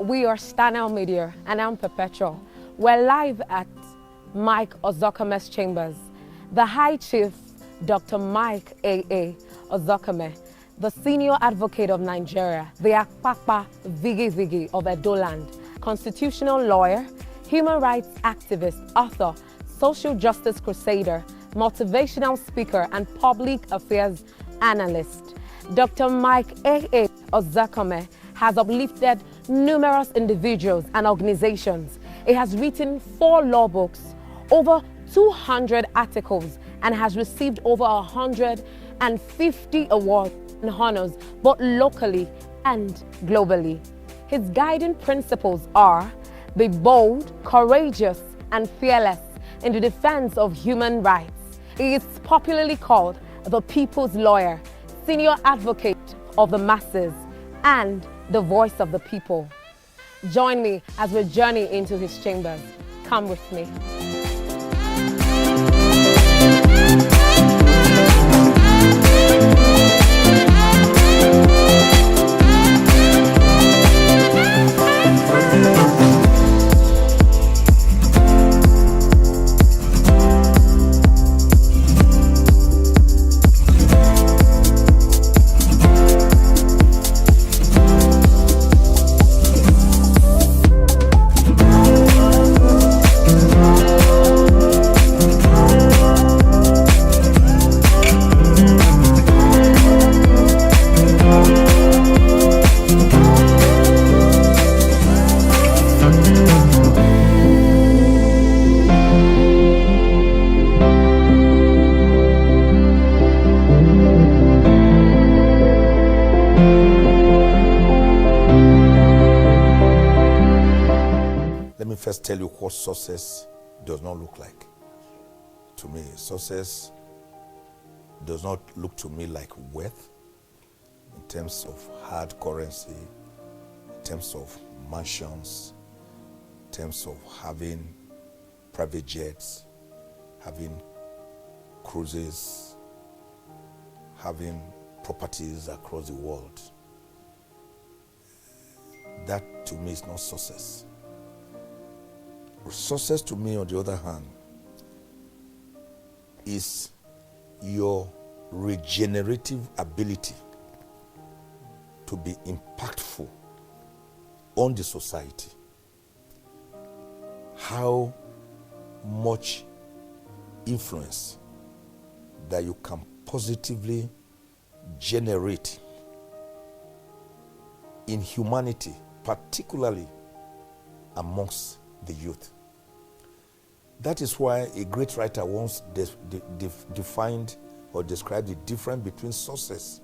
We are Stanel Media, and I'm Perpetual. We're live at Mike Ozekohome's chambers. The High Chief, Dr. Mike A.A. Ozekohome, the senior advocate of Nigeria, the Akpakpa Vigi of Edoland, constitutional lawyer, human rights activist, author, social justice crusader, motivational speaker, and public affairs analyst. Dr. Mike A.A. Ozekohome has uplifted numerous individuals and organizations. He has written 4 law books, over 200 articles, and has received over 150 awards and honors, both locally and globally. His guiding principles are: be bold, courageous, and fearless in the defense of human rights. He is popularly called the people's lawyer, senior advocate of the masses, and the voice of the people. Join me as we journey into his chambers. Come with me. Let me first tell you what success does not look like to me. Success does not look to me like wealth in terms of hard currency, in terms of mansions, in terms of having private jets, having cruises, having properties across the world. That to me is not success. Success to me, on the other hand, is your regenerative ability to be impactful on the society. How much influence that you can positively generate in humanity, particularly amongst the youth. That is why a great writer once defined or described the difference between success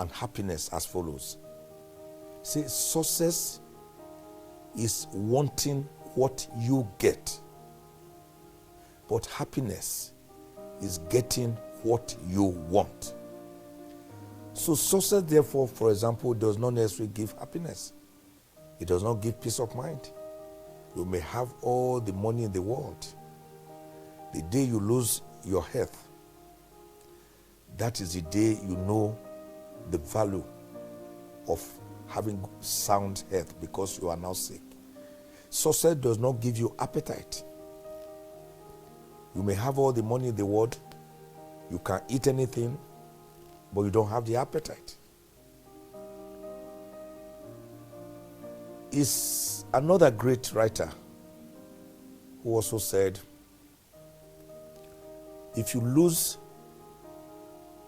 and happiness as follows. See, success is wanting what you get, but happiness is getting what you want. So success, therefore, for example, does not necessarily give happiness. It does not give peace of mind. You may have all the money in the world. The day you lose your health, that is the day you know the value of having sound health because you are now sick. Success does not give you appetite. You may have all the money in the world, you can eat anything, but you don't have the appetite. Is another great writer who also said, if you lose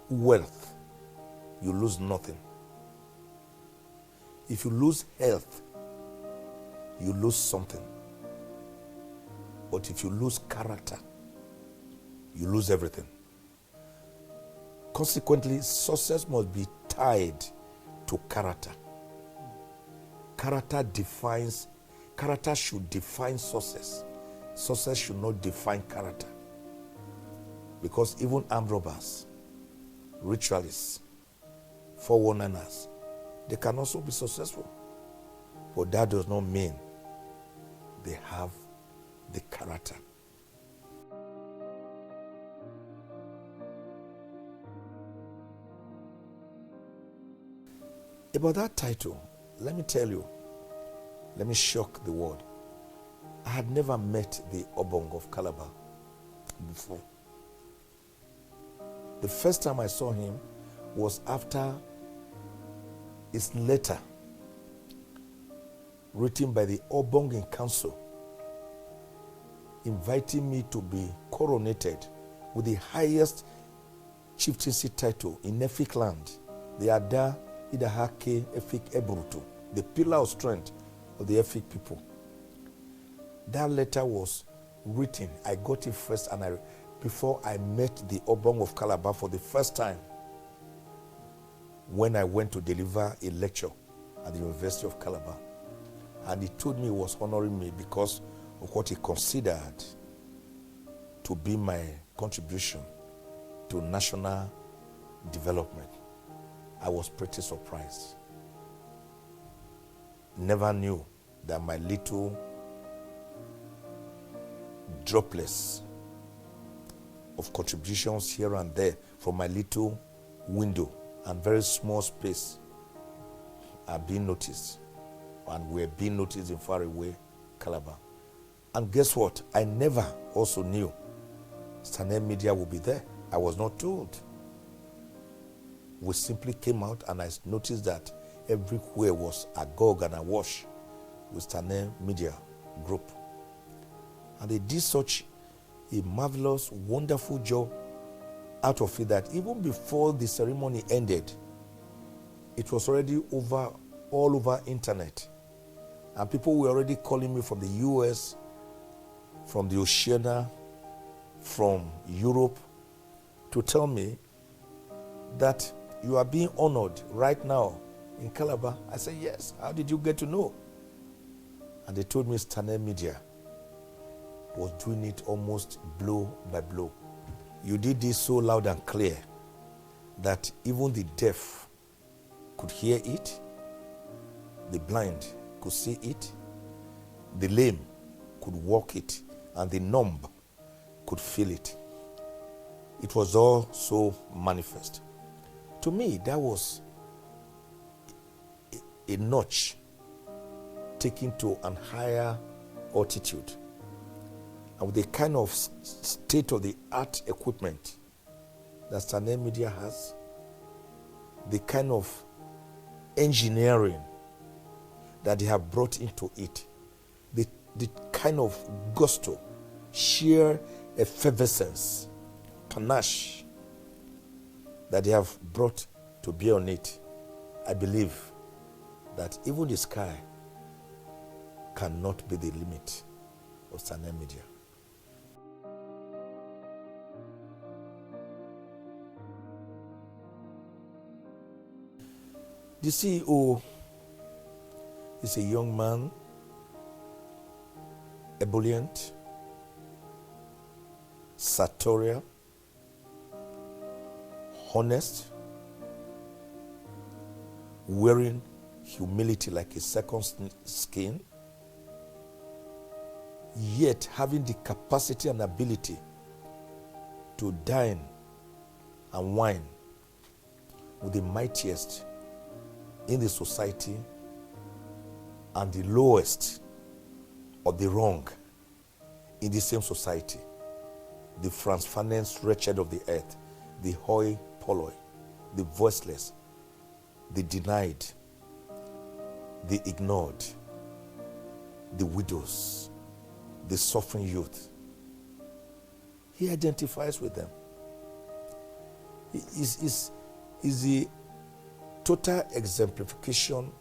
wealth, you lose nothing. If you lose health, you lose something. But if you lose character, you lose everything. Consequently, success must be tied to character. Character should define success. Success should not define character. Because even armed robbers, ritualists, 419ers, they can also be successful. But that does not mean they have the character. About that title, let me tell you, Let me shock the world. I had never met the Obong of Calabar before. The first time I saw him was after his letter written by the Obong in council, inviting me to be coronated with the highest chieftaincy title in Efik land, the Ada Idahake Efik Ebrutu, the pillar of strength of the Efik people. That letter was written. I got it first, and before I met the Obong of Calabar for the first time, when I went to deliver a lecture at the University of Calabar. And he told me he was honoring me because of what he considered to be my contribution to national development. I was pretty surprised. Never knew that my little droplets of contributions here and there from my little window and very small space are being noticed, and we're being noticed in faraway Calabar. And guess what? I never also knew Stanel Media would be there. I was not told. We simply came out, and I noticed that everywhere was agog and awash with Stanel Media Group. And they did such a marvelous, wonderful job out of it that even before the ceremony ended, it was already all over internet. And people were already calling me from the US, from the Oceania, from Europe, to tell me that you are being honored right now in Calabar. I said, yes. How did you get to know? And they told me Stanel Media was doing it almost blow by blow. You did this so loud and clear that even the deaf could hear it, the blind could see it, the lame could walk it, and the numb could feel it. It was all so manifest. To me, that was a notch taken to an higher altitude. And with the kind of state-of-the-art equipment that Stanel Media has, the kind of engineering that they have brought into it, the kind of gusto, sheer effervescence, panache that they have brought to bear on it, I believe that even the sky cannot be the limit of Stanel Media. The CEO is a young man, ebullient, sartorial, honest, wearing humility like a second skin, yet having the capacity and ability to dine and wine with the mightiest in the society and the lowest of the wrong in the same society. The transference wretched of the earth, the hoi polloi, the voiceless, the denied, the ignored, the widows, the suffering youth. He identifies with them. He is the total exemplification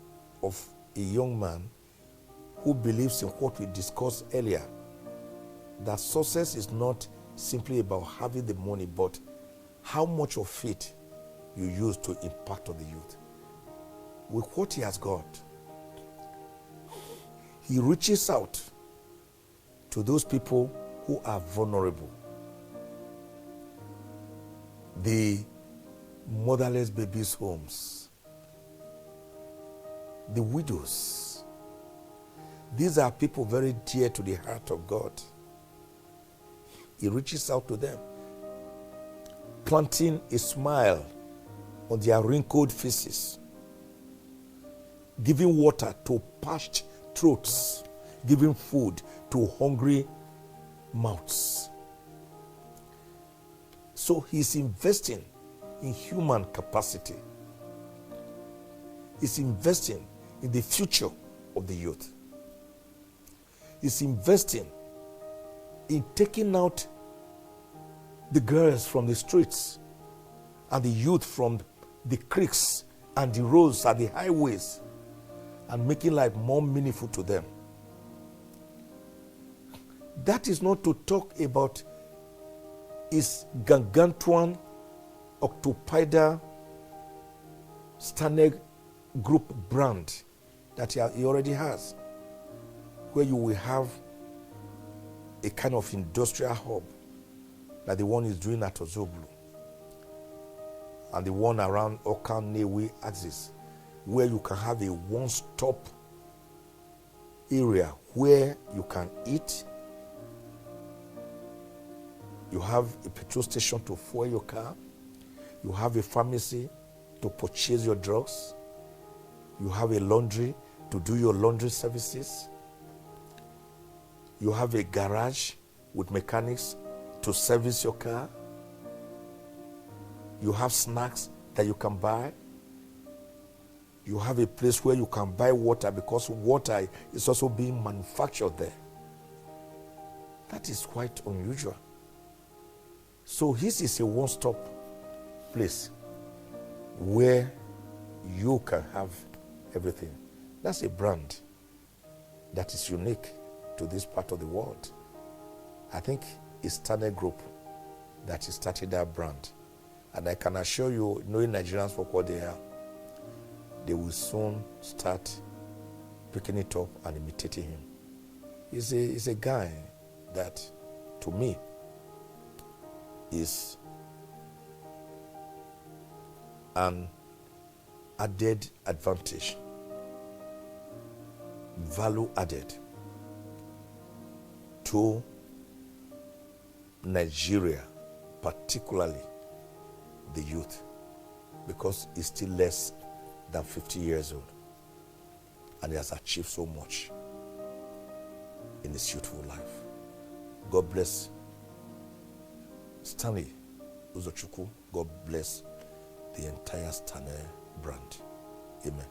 of a young man who believes in what we discussed earlier, that success is not simply about having the money, but how much of it you use to impact on the youth. With what he has got, he reaches out to those people who are vulnerable. The motherless babies' homes, the widows. These are people very dear to the heart of God. He reaches out to them, planting a smile on their wrinkled faces, giving water to parched throats, giving food to hungry mouths. So he's investing in human capacity. He's investing in the future of the youth. He's investing in taking out the girls from the streets and the youth from the creeks and the roads and the highways and making life more meaningful to them. That is not to talk about his gargantuan, octopidal Stanel Group brand that he already has, where you will have a kind of industrial hub like the one he's doing at Ozoblu and the one around Okan Newe axis, where you can have a one-stop area where you can eat. You have a petrol station to fuel your car. You have a pharmacy to purchase your drugs. You have a laundry to do your laundry services. You have a garage with mechanics to service your car. You have snacks that you can buy. You have a place where you can buy water because water is also being manufactured there. That is quite unusual. So his is a one-stop place where you can have everything. That's a brand that is unique to this part of the world. I think it's Stanel Group that is starting that brand. And I can assure you, knowing Nigerians for what they are, they will soon start picking it up and imitating him. He's a guy that, to me, is an added advantage, value added to Nigeria, particularly the youth, because he's still less than 50 years old and he has achieved so much in his youthful life. God bless Stanley Uzochukwu. God bless the entire Stanel brand. Amen.